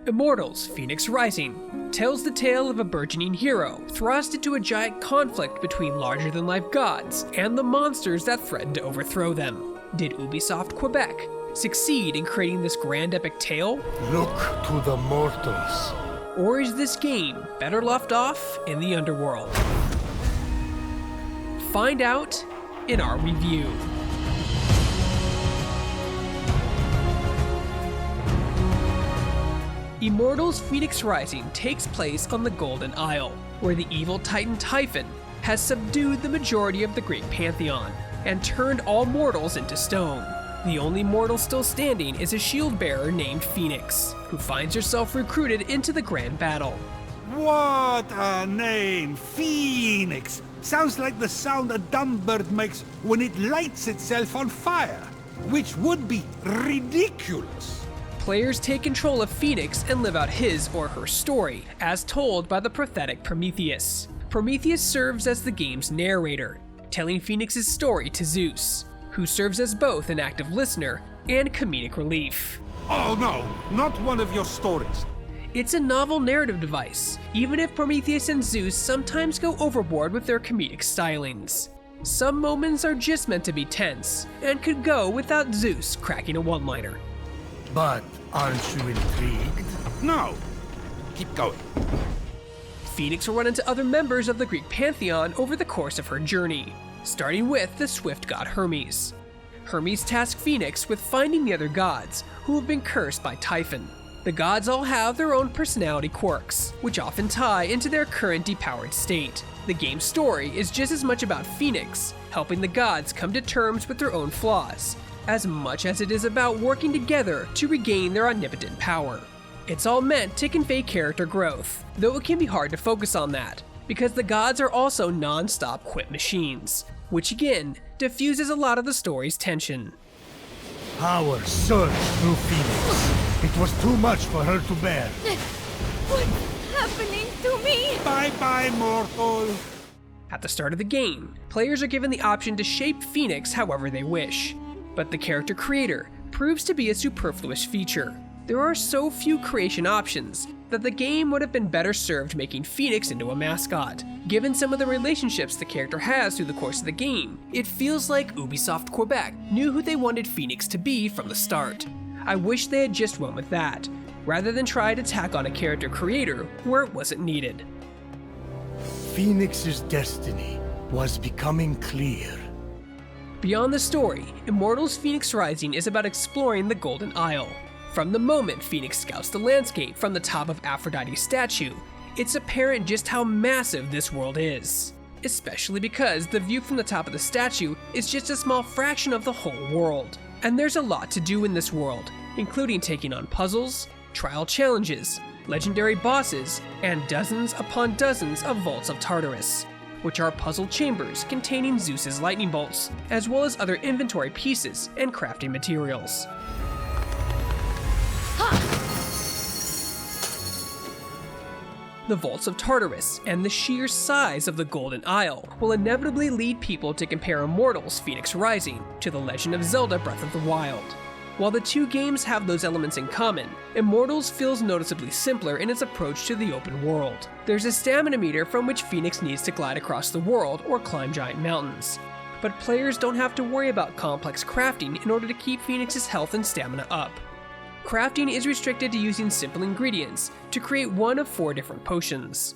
Immortals Fenyx Rising tells the tale of a burgeoning hero thrust into a giant conflict between larger-than-life gods and the monsters that threaten to overthrow them. Did Ubisoft Quebec succeed in creating this grand epic tale? Look to the mortals. Or is this game better left off in the underworld? Find out in our review. Immortals Fenyx Rising takes place on the Golden Isle, where the evil titan Typhon has subdued the majority of the Greek pantheon and turned all mortals into stone. The only mortal still standing is a shield bearer named Fenyx, who finds herself recruited into the grand battle. What a name! Phoenix! Sounds like the sound a dumb bird makes when it lights itself on fire, which would be ridiculous. Players take control of Fenyx and live out his or her story, as told by the prophetic Prometheus. Prometheus serves as the game's narrator, telling Fenyx's story to Zeus, who serves as both an active listener and comedic relief. Oh no, not one of your stories. It's a novel narrative device, even if Prometheus and Zeus sometimes go overboard with their comedic stylings. Some moments are just meant to be tense, and could go without Zeus cracking a one-liner. But aren't you intrigued? No. Keep going. Fenyx will run into other members of the Greek pantheon over the course of her journey, starting with the swift god Hermes. Hermes tasks Fenyx with finding the other gods, who have been cursed by Typhon. The gods all have their own personality quirks, which often tie into their current depowered state. The game's story is just as much about Fenyx helping the gods come to terms with their own flaws, as much as it is about working together to regain their omnipotent power. It's all meant to convey character growth, though it can be hard to focus on that, because the gods are also non-stop quip machines, which again diffuses a lot of the story's tension. Power surged through Phoenix. It was too much for her to bear. What's happening to me? Bye-bye, mortal. At the start of the game, players are given the option to shape Fenyx however they wish, but the character creator proves to be a superfluous feature. There are so few creation options that the game would have been better served making Fenyx into a mascot. Given some of the relationships the character has through the course of the game, it feels like Ubisoft Quebec knew who they wanted Fenyx to be from the start. I wish they had just went with that, rather than try to tack on a character creator where it wasn't needed. Phoenix's destiny was becoming clear. Beyond the story, Immortals Fenyx Rising is about exploring the Golden Isle. From the moment Fenyx scouts the landscape from the top of Aphrodite's statue, it's apparent just how massive this world is. Especially because the view from the top of the statue is just a small fraction of the whole world. And there's a lot to do in this world, including taking on puzzles, trial challenges, legendary bosses, and dozens upon dozens of Vaults of Tartarus, which are puzzle chambers containing Zeus's lightning bolts, as well as other inventory pieces and crafting materials. The Vaults of Tartarus and the sheer size of the Golden Isle will inevitably lead people to compare Immortals Fenyx Rising to The Legend of Zelda Breath of the Wild. While the two games have those elements in common, Immortals feels noticeably simpler in its approach to the open world. There's a stamina meter from which Fenyx needs to glide across the world or climb giant mountains, but players don't have to worry about complex crafting in order to keep Fenyx's health and stamina up. Crafting is restricted to using simple ingredients to create one of 4 different potions.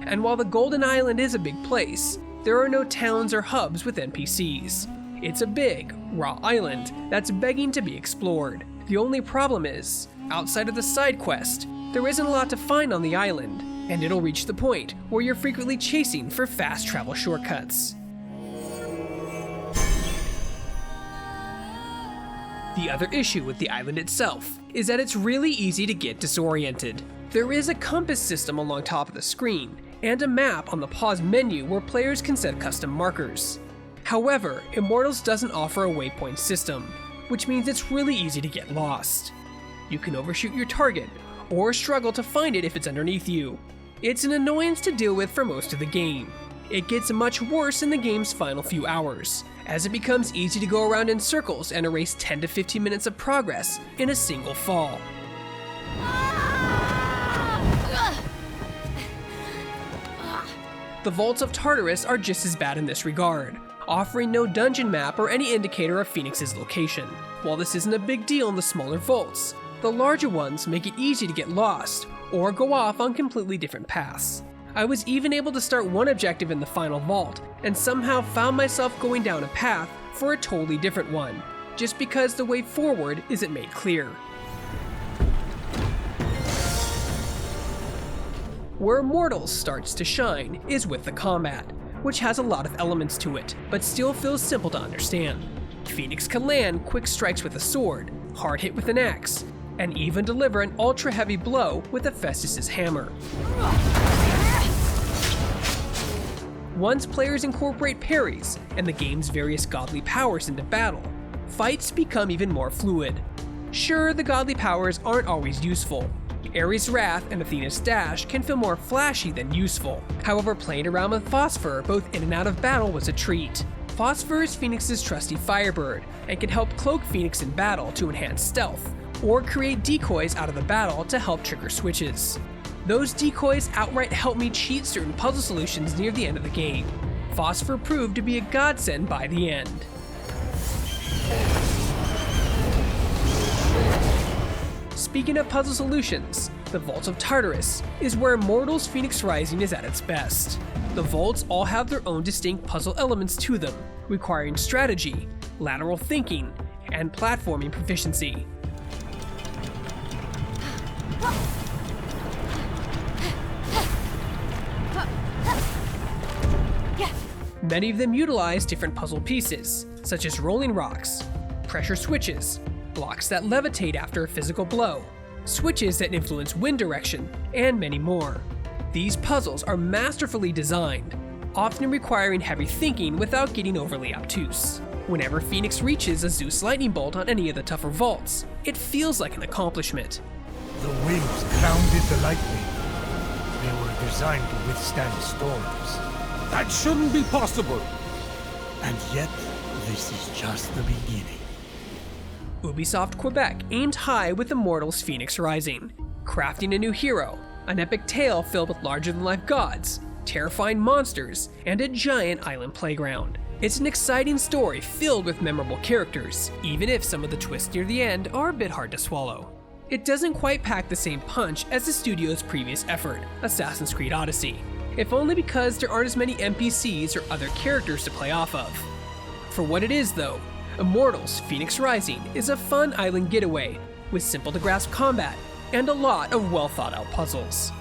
And while the Golden Island is a big place, there are no towns or hubs with NPCs. It's a big, raw island that's begging to be explored. The only problem is, outside of the side quest, there isn't a lot to find on the island, and it'll reach the point where you're frequently chasing for fast travel shortcuts. The other issue with the island itself is that it's really easy to get disoriented. There is a compass system along top of the screen, and a map on the pause menu where players can set custom markers. However, Immortals doesn't offer a waypoint system, which means it's really easy to get lost. You can overshoot your target, or struggle to find it if it's underneath you. It's an annoyance to deal with for most of the game. It gets much worse in the game's final few hours, as it becomes easy to go around in circles and erase 10 to 15 minutes of progress in a single fall. The Vaults of Tartarus are just as bad in this regard, offering no dungeon map or any indicator of Fenyx's location. While this isn't a big deal in the smaller vaults, the larger ones make it easy to get lost or go off on completely different paths. I was even able to start one objective in the final vault and somehow found myself going down a path for a totally different one, just because the way forward isn't made clear. Where Immortals starts to shine is with the combat, which has a lot of elements to it, but still feels simple to understand. Fenyx can land quick strikes with a sword, hard hit with an axe, and even deliver an ultra heavy blow with Hephaestus' hammer. Once players incorporate parries and the game's various godly powers into battle, fights become even more fluid. Sure, the godly powers aren't always useful. Ares' Wrath and Athena's Dash can feel more flashy than useful. However, playing around with Phosphor both in and out of battle was a treat. Phosphor is Fenyx's trusty firebird and can help cloak Fenyx in battle to enhance stealth, or create decoys out of the battle to help trigger switches. Those decoys outright helped me cheat certain puzzle solutions near the end of the game. Phosphor proved to be a godsend by the end. Speaking of puzzle solutions, the Vaults of Tartarus is where Immortals Fenyx Rising is at its best. The vaults all have their own distinct puzzle elements to them, requiring strategy, lateral thinking, and platforming proficiency. Many of them utilize different puzzle pieces, such as rolling rocks, pressure switches, blocks that levitate after a physical blow, switches that influence wind direction, and many more. These puzzles are masterfully designed, often requiring heavy thinking without getting overly obtuse. Whenever Fenyx reaches a Zeus lightning bolt on any of the tougher vaults, it feels like an accomplishment. The wings grounded the lightning. They were designed to withstand storms. That shouldn't be possible. And yet, this is just the beginning. Ubisoft Quebec aimed high with Immortals Fenyx Rising, crafting a new hero, an epic tale filled with larger-than-life gods, terrifying monsters, and a giant island playground. It's an exciting story filled with memorable characters, even if some of the twists near the end are a bit hard to swallow. It doesn't quite pack the same punch as the studio's previous effort, Assassin's Creed Odyssey, if only because there aren't as many NPCs or other characters to play off of. For what it is though, Immortals Fenyx Rising is a fun island getaway with simple to grasp combat and a lot of well thought out puzzles.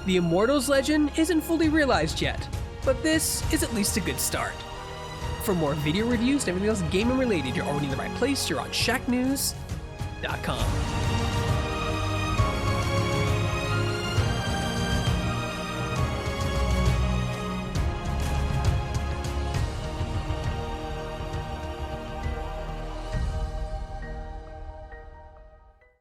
The Immortals legend isn't fully realized yet, but this is at least a good start. For more video reviews and everything else gaming related, you're already in the right place. You're on Shacknews.com.